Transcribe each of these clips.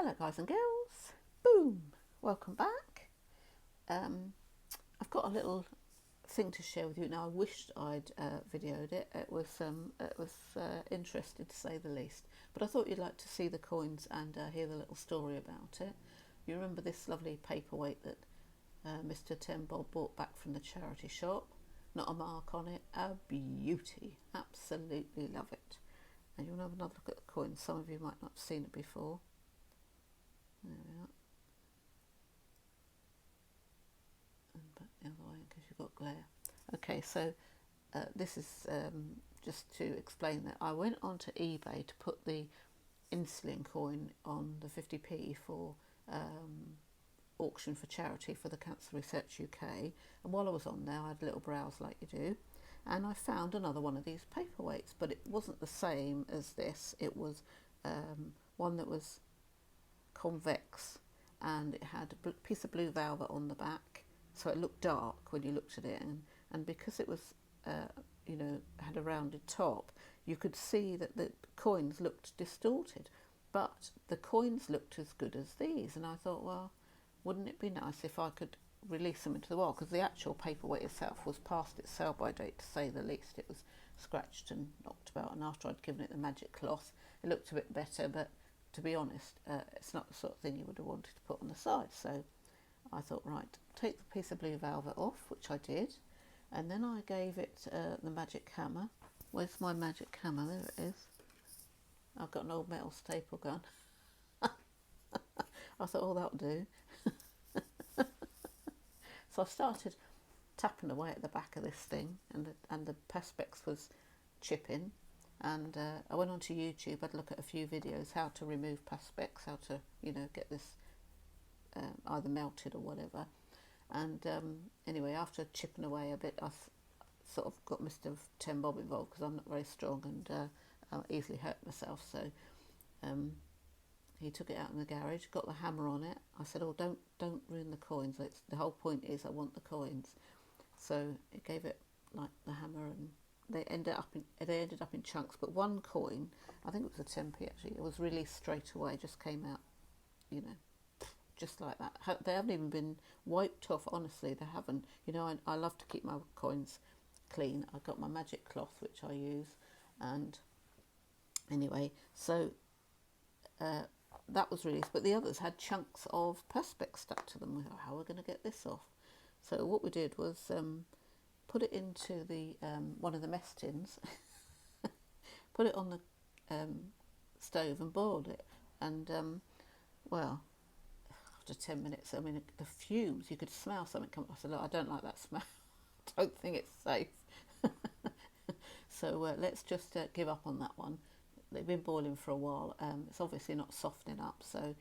Hello guys and girls, boom, welcome back. I've got a little thing to share with you now. I wished I'd videoed it. It was interesting to say the least, but I thought you'd like to see the coins and hear the little story about it. You remember this lovely paperweight that Mr. Tim Bob bought back from the charity shop? Not a mark on it, a beauty, absolutely love it. And you'll have another look at the coins. Some of you might not have seen it before. There we are. And back the other way because you've got glare. Okay, so this is just to explain that I went onto eBay to put the insulin coin on the 50p for auction for charity for the Cancer Research UK. And while I was on there, I had a little browse like you do, and I found another one of these paperweights, but it wasn't the same as this. It was one that was convex, and it had a piece of blue velvet on the back, so it looked dark when you looked at it, and because it was had a rounded top, you could see that the coins looked distorted, but the coins looked as good as these. And I thought, well, wouldn't it be nice if I could release them into the wild, because the actual paperweight itself was past its sell-by date, to say the least. It was scratched and knocked about, and after I'd given it the magic cloth, it looked a bit better, but to be honest, it's not the sort of thing you would have wanted to put on the side. So I thought, right, take the piece of blue velvet off, which I did, and then I gave it the magic hammer. Where's my magic hammer? There it is. I've got an old metal staple gun. I thought, oh, that'll do. So I started tapping away at the back of this thing, and the perspex was chipping. And I went onto YouTube. I'd look at a few videos how to remove perspex, how to get this either melted or whatever. And anyway, after chipping away a bit, I sort of got Mr. Tim Bob involved, because I'm not very strong and I easily hurt myself. So he took it out in the garage, got the hammer on it. I said, oh, don't ruin the coins. The whole point is I want the coins. So it gave it like the hammer, and they ended up in chunks. But one coin, I think it was a 10p actually, it was released straight away, just came out, just like that. They haven't even been wiped off, honestly, they haven't. I love to keep my coins clean. I've got my magic cloth, which I use. And anyway, so that was released, but the others had chunks of perspex stuck to them. We thought, how are we going to get this off? So what we did was put it into the one of the mess tins, put it on the stove and boiled it. And well, after 10 minutes, I mean, the fumes, you could smell something come. I said, look, I don't like that smell. I don't think it's safe. So let's just give up on that one. They've been boiling for a while. It's obviously not softening up, so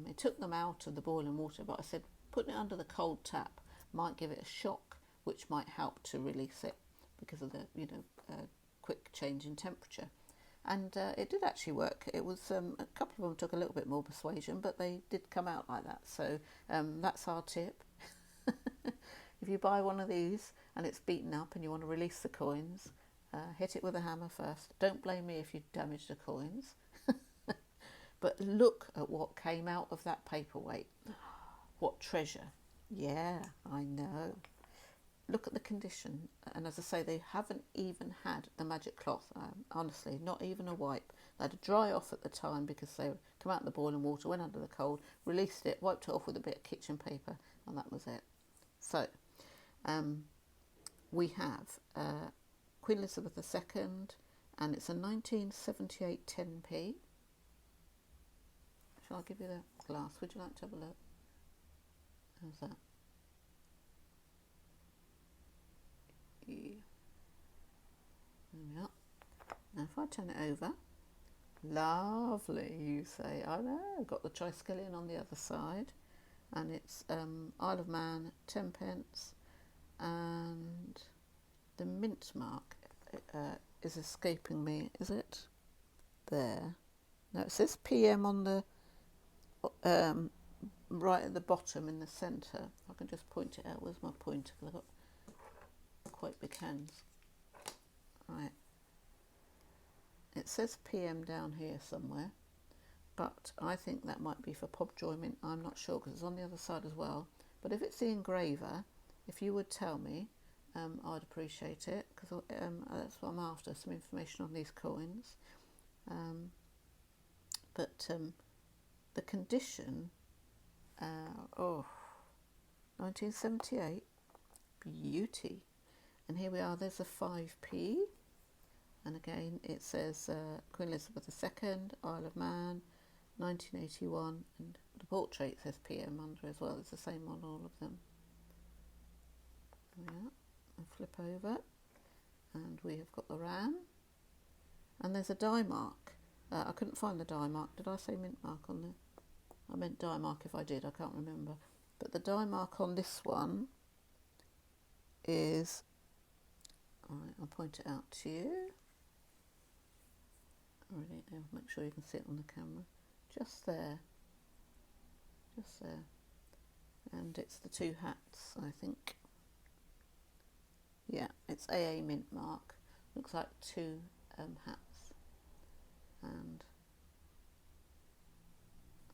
it took them out of the boiling water. But I said, putting it under the cold tap might give it a shock, which might help to release it because of the quick change in temperature. And it did actually work. It was a couple of them took a little bit more persuasion, but they did come out like that. So that's our tip. If you buy one of these and it's beaten up and you want to release the coins, hit it with a hammer first. Don't blame me if you damage the coins. But look at what came out of that paperweight. What treasure. Yeah, I know. Look at the condition. And as I say, they haven't even had the magic cloth. Honestly, not even a wipe. They had to dry off at the time because they come out of the boiling water, went under the cold, released it, wiped it off with a bit of kitchen paper, and that was it. So we have Queen Elizabeth II, and it's a 1978 10p. Shall I give you the glass? Would you like to have a look? How's that? Yeah. There we are. Now if I turn it over, lovely, you say. I know, got the triskelion on the other side, and it's Isle of Man 10 pence, and the mint mark is escaping me. Is it there? No, it says PM on the right at the bottom in the centre. I can just point it out. Where's my pointer? Because I've got quite big hands. Right. It says PM down here somewhere, but I think that might be for Pobjoy Mint. I'm not sure because it's on the other side as well. But if it's the engraver, if you would tell me, I'd appreciate it, because that's what I'm after, some information on these coins. But the condition, 1978, beauty. And here we are, there's a 5p, and again it says Queen Elizabeth II, Isle of Man, 1981, and the portrait says PM under as well. It's the same on all of them. Yeah, and flip over, and we have got the RAM, and there's a die mark. I couldn't find the die mark. Did I say mint mark on there? I meant die mark if I did, I can't remember. But the die mark on this one is, alright, I'll point it out to you. Already, I'll make sure you can see it on the camera. Just there. Just there. And it's the two hats, I think. Yeah, it's AA mint mark. Looks like two hats. And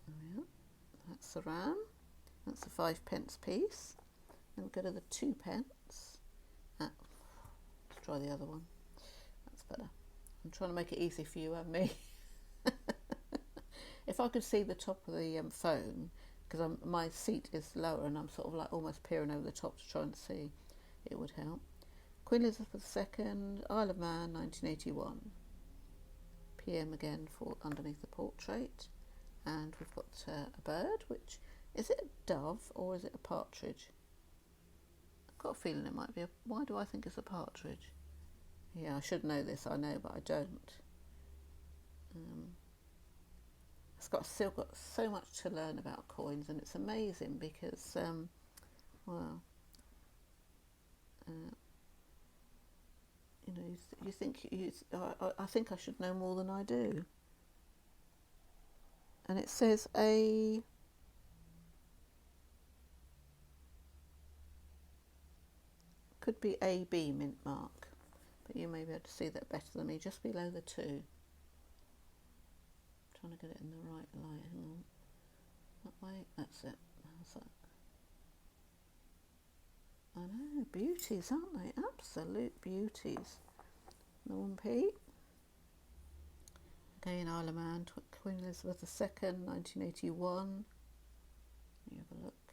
there we are. That's the RAM. That's the 5p piece. And go to the 2p. Let's try the other one. That's better. I'm trying to make it easy for you and me. If I could see the top of the phone, because my seat is lower and I'm sort of like almost peering over the top to try and see, it would help. Queen Elizabeth II, Isle of Man, 1981. PM again for underneath the portrait. And we've got a bird, which, is it a dove or is it a partridge? I've got a feeling it might be a, why do I think it's a partridge? Yeah, I should know this, I know, but I don't. It's still got so much to learn about coins, and it's amazing because, well, you know, you think I think I should know more than I do. And it says could be AB mint mark, but you may be able to see that better than me, just below the 2. Trying to get it in the right light, hang on. That way, that's it. How's that? I know, beauties, aren't they? Absolute beauties. The 1p. Again, Isle of Man, Queen Elizabeth II, 1981. Let me have a look.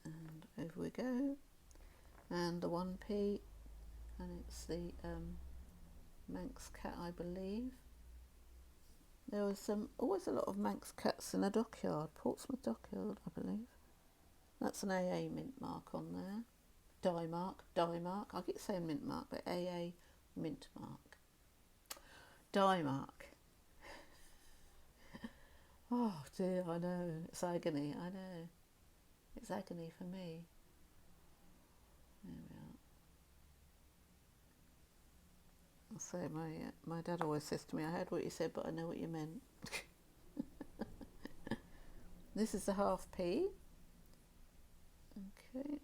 And over we go. And the 1p, and it's the Manx cat, I believe. There was always a lot of Manx cats in a dockyard, Portsmouth dockyard, I believe. That's an AA mint mark on there. Die mark. I keep saying mint mark, but AA mint mark. Die mark. Oh dear, I know. It's agony, I know. It's agony for me. There we are. I'll say my dad always says to me, I heard what you said, but I know what you meant. This is the 1/2p. Okay.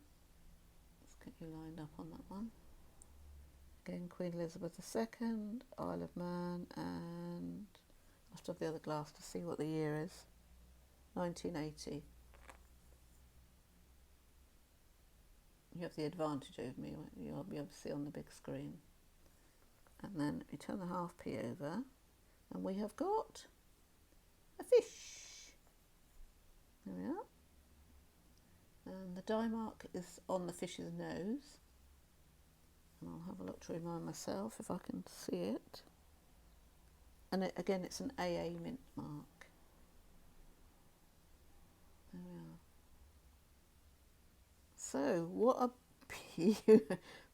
Let's get you lined up on that one. Again, Queen Elizabeth II, Isle of Man, and I have to have the other glass to see what the year is. 1980. You have the advantage over me, you'll be able to see on the big screen. And then you turn the 1/2p over, and we have got a fish. There we are. And the die mark is on the fish's nose. And I'll have a look to remind myself if I can see it. And again, it's an AA mint mark. There we are. So, what a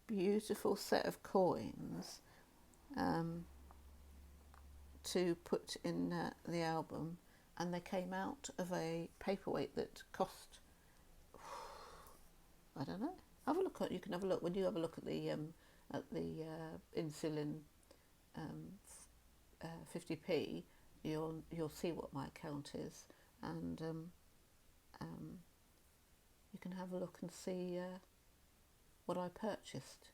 beautiful set of coins to put in the album, and they came out of a paperweight that cost, I don't know. Have a look at. You can have a look when you have a look at the insulin 50p. You'll see what my account is, and you can have a look and see what I purchased.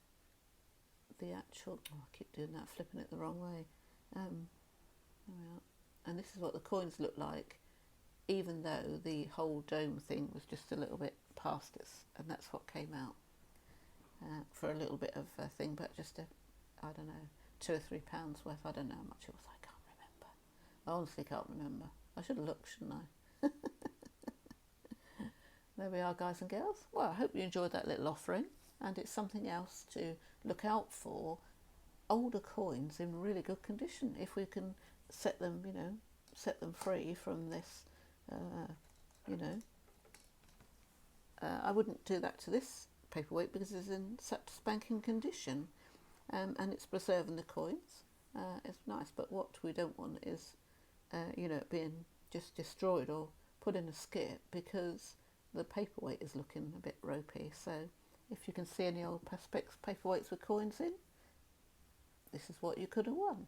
the actual, oh, I keep doing that, flipping it the wrong way. There we are. And this is what the coins look like, even though the whole dome thing was just a little bit past it, and that's what came out for a little bit of a thing, but just I don't know, £2 or £3 worth. I don't know how much it was. I can't remember. I honestly can't remember. I should have looked, shouldn't I? There we are, guys and girls. Well, I hope you enjoyed that little offering, and it's something else to look out for. Older coins in really good condition, if we can set them, you know, set them free from this, you know. I wouldn't do that to this paperweight because it's in such spanking condition, and it's preserving the coins. It's nice, but what we don't want is, you know, it being just destroyed or put in a skip because the paperweight is looking a bit ropey. So if you can see any old Perspex paperweights with coins in, this is what you could have won.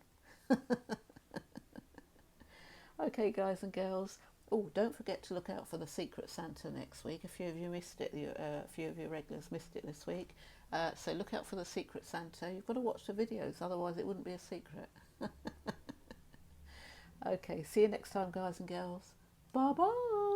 Okay, guys and girls. Oh, don't forget to look out for the Secret Santa next week. A few of you missed it. A few of your regulars missed it this week. So look out for the Secret Santa. You've got to watch the videos, otherwise it wouldn't be a secret. Okay, see you next time, guys and girls. Bye-bye.